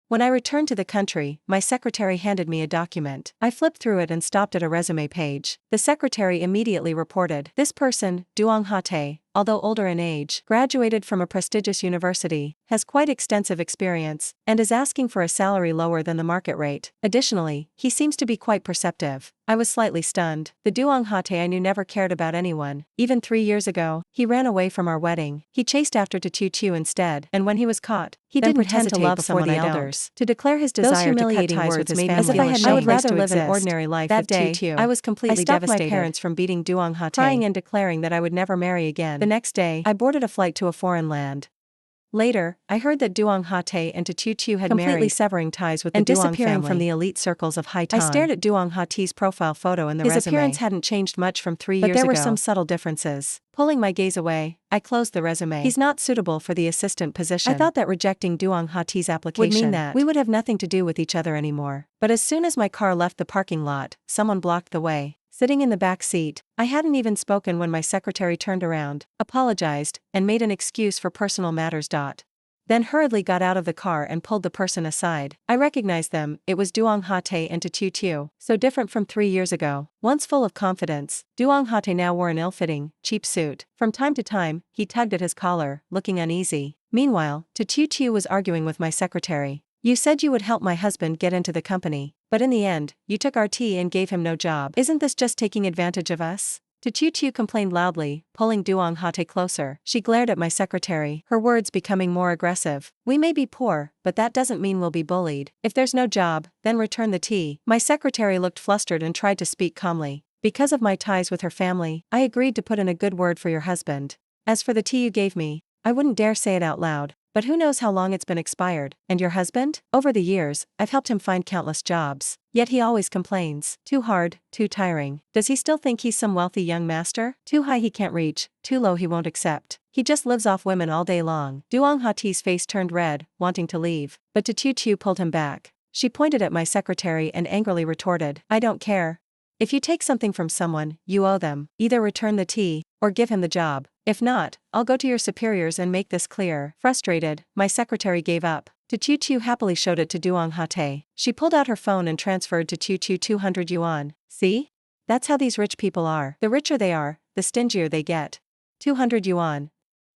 When I returned to the country, my secretary handed me a document. I flipped through it and stopped at a resume page. The secretary immediately reported, "This person, Duong Ha-tae, although older in age, graduated from a prestigious university, has quite extensive experience, and is asking for a salary lower than the market rate. Additionally, he seems to be quite perceptive." I was slightly stunned. The Duong Ha-tae I knew never cared about anyone. Even 3 years ago, he ran away from our wedding. He chased after Chu Chu instead, and when he was caught, he didn't pretend to love before the elders. To declare his desire to cut ties with his family, as if I had no place to live an ordinary life. That day, I was completely devastated. I stopped my parents from beating Duong Ha-tae, crying and declaring that I would never marry again. The next day, I boarded a flight to a foreign land. Later, I heard that Duong Ha-tae and Chu Chu had completely married, severing ties with the Duong disappearing family from the elite circles of Haitan. I stared at Duong Ha-tae's profile photo in the resume. His appearance hadn't changed much from 3 years ago, but there were some subtle differences. Pulling my gaze away, I closed the resume. He's not suitable for the assistant position. I thought that rejecting Duong Ha-tae's application would mean that we would have nothing to do with each other anymore. But as soon as my car left the parking lot, someone blocked the way. Sitting in the back seat, I hadn't even spoken when my secretary turned around, apologized, and made an excuse for personal matters. Then hurriedly got out of the car and pulled the person aside. I recognized them. It was Duong Ha-tae and Chu Chu, so different from 3 years ago. Once full of confidence, Duong Ha-tae now wore an ill-fitting, cheap suit. From time to time, he tugged at his collar, looking uneasy. Meanwhile, Chu Chu was arguing with my secretary. "You said you would help my husband get into the company, but in the end, you took our tea and gave him no job. Isn't this just taking advantage of us?" Chu Chu complained loudly, pulling Duong Ha-tae closer. She glared at my secretary, her words becoming more aggressive. "We may be poor, but that doesn't mean we'll be bullied. If there's no job, then return the tea." My secretary looked flustered and tried to speak calmly. "Because of my ties with her family, I agreed to put in a good word for your husband. As for the tea you gave me, I wouldn't dare say it out loud. But who knows how long it's been expired. And your husband? Over the years, I've helped him find countless jobs. Yet he always complains. Too hard, too tiring. Does he still think he's some wealthy young master? Too high he can't reach, too low he won't accept. He just lives off women all day long." Duong Ha-tae's face turned red, wanting to leave. But Chu Chu pulled him back. She pointed at my secretary and angrily retorted, "I don't care. If you take something from someone, you owe them. Either return the tea, or give him the job. If not, I'll go to your superiors and make this clear." Frustrated, my secretary gave up. Chu Chu happily showed it to Duong Ha-tae. She pulled out her phone and transferred to Chu Chu 200 yuan. "See? That's how these rich people are. The richer they are, the stingier they get. 200 yuan.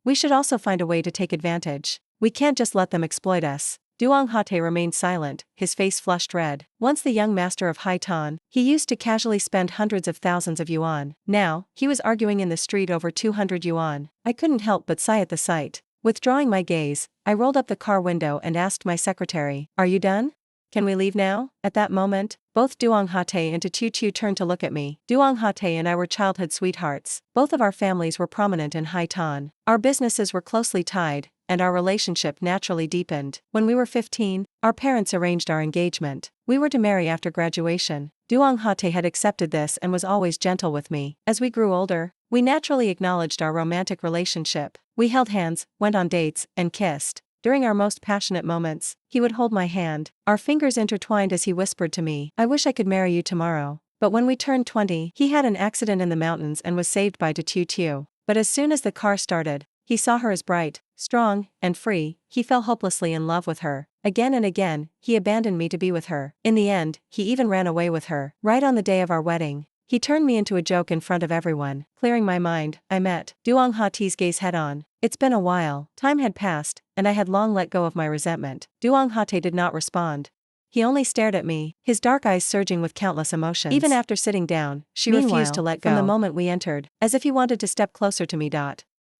We should also find a way to take advantage. We can't just let them exploit us." Duong Ha-tae remained silent, his face flushed red. Once the young master of Haitan, he used to casually spend hundreds of thousands of yuan. Now, he was arguing in the street over 200 yuan. I couldn't help but sigh at the sight. Withdrawing my gaze, I rolled up the car window and asked my secretary, "Are you done? Can we leave now?" At that moment, both Duong Ha-tae and Chu Chu turned to look at me. Duong Ha-tae and I were childhood sweethearts. Both of our families were prominent in Haitan. Our businesses were closely tied, and our relationship naturally deepened. When we were 15, our parents arranged our engagement. We were to marry after graduation. Duong Ha-tae had accepted this and was always gentle with me. As we grew older, we naturally acknowledged our romantic relationship. We held hands, went on dates, and kissed. During our most passionate moments, he would hold my hand, our fingers intertwined as he whispered to me, "I wish I could marry you tomorrow." But when we turned 20, he had an accident in the mountains and was saved by Chu Chu. But as soon as the car started, he saw her as bright, strong, and free. He fell hopelessly in love with her. Again and again, he abandoned me to be with her. In the end, he even ran away with her. Right on the day of our wedding, he turned me into a joke in front of everyone. Clearing my mind, I met Duong Ha-tae's gaze head-on. It's been a while. Time had passed, and I had long let go of my resentment. Duong Ha-tae did not respond. He only stared at me, his dark eyes surging with countless emotions. Even after sitting down, she refused to let go. From the moment we entered, as if he wanted to step closer to me.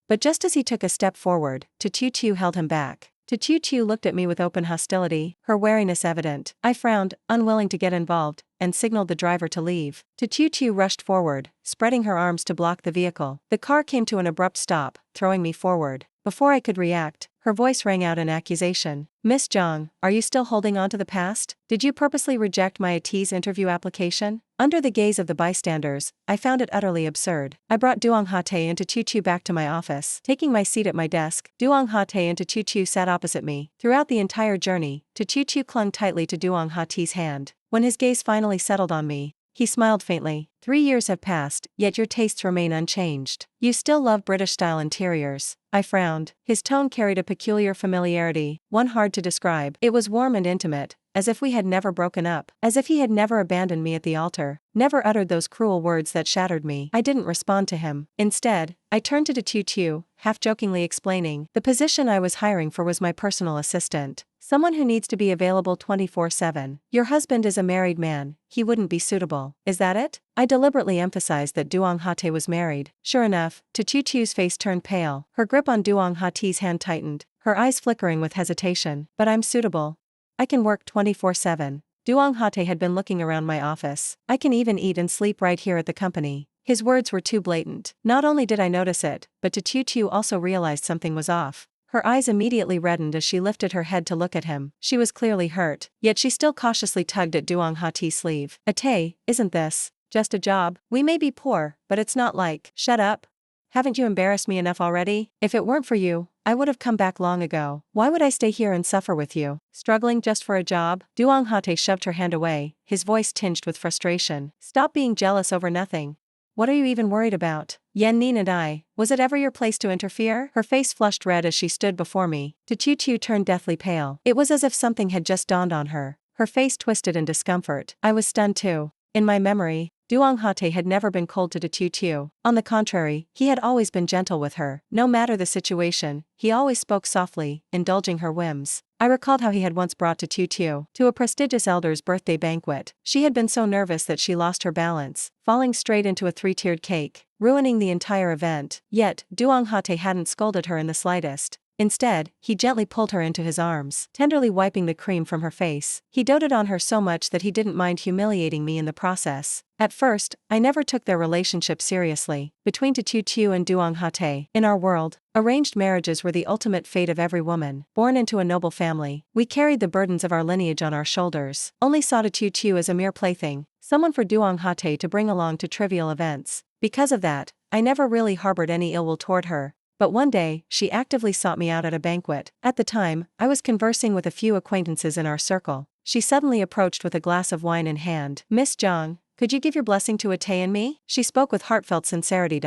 But just as he took a step forward, Chu Chu held him back. Chu Chu looked at me with open hostility, her wariness evident. I frowned, unwilling to get involved, and signaled the driver to leave. Chu Chu rushed forward, spreading her arms to block the vehicle. The car came to an abrupt stop, throwing me forward. Before I could react, her voice rang out in accusation. "Miss Zhang, are you still holding on to the past? Did you purposely reject my AT's interview application?" Under the gaze of the bystanders, I found it utterly absurd. I brought Duong Ha-tae and Chu Chu back to my office. Taking my seat at my desk, Duong Ha-tae and Chu Chu sat opposite me. Throughout the entire journey, Chu Chu clung tightly to Duong Ha-tae's hand. When his gaze finally settled on me, He smiled faintly. 3 years have passed, yet your tastes remain unchanged. You still love British-style interiors. I frowned. His tone carried a peculiar familiarity, one hard to describe. It was warm and intimate, as if we had never broken up, as if he had never abandoned me at the altar, never uttered those cruel words that shattered me. I didn't respond to him. Instead, I turned to Tu, half-jokingly explaining, the position I was hiring for was my personal assistant. Someone who needs to be available 24/7. Your husband is a married man, he wouldn't be suitable. Is that it? I deliberately emphasized that Duong Hate was married. Sure enough, Tu's face turned pale, her grip on Duong Hate's hand tightened, her eyes flickering with hesitation. But I'm suitable. I can work 24/7. Duong Hate had been looking around my office. I can even eat and sleep right here at the company. His words were too blatant. Not only did I notice it, but Tu also realized something was off. Her eyes immediately reddened as she lifted her head to look at him. She was clearly hurt, yet she still cautiously tugged at Duong Hate's sleeve. Ate, isn't this just a job? We may be poor, but it's not like. Shut up. Haven't you embarrassed me enough already? If it weren't for you, I would have come back long ago. Why would I stay here and suffer with you? Struggling just for a job? Duong Hate shoved her hand away, his voice tinged with frustration. Stop being jealous over nothing. What are you even worried about? Yen Nin and I, was it ever your place to interfere? Her face flushed red as she stood before me. Tu turned deathly pale. It was as if something had just dawned on her. Her face twisted in discomfort. I was stunned too. In my memory, Duong Hate had never been cold to Tu. On the contrary, he had always been gentle with her. No matter the situation, he always spoke softly, indulging her whims. I recalled how he had once brought Tu to a prestigious elder's birthday banquet. She had been so nervous that she lost her balance, falling straight into a 3-tiered cake, ruining the entire event. Yet, Duong Hate hadn't scolded her in the slightest. Instead, he gently pulled her into his arms, tenderly wiping the cream from her face. He doted on her so much that he didn't mind humiliating me in the process. At first, I never took their relationship seriously. Between Tu and Duong Hate, in our world, arranged marriages were the ultimate fate of every woman. Born into a noble family, we carried the burdens of our lineage on our shoulders. Only saw Tu as a mere plaything, someone for Duong Hate to bring along to trivial events. Because of that, I never really harbored any ill will toward her. But one day, she actively sought me out at a banquet. At the time, I was conversing with a few acquaintances in our circle. She suddenly approached with a glass of wine in hand. Miss Zhang, could you give your blessing to Ate and me? She spoke with heartfelt sincerity.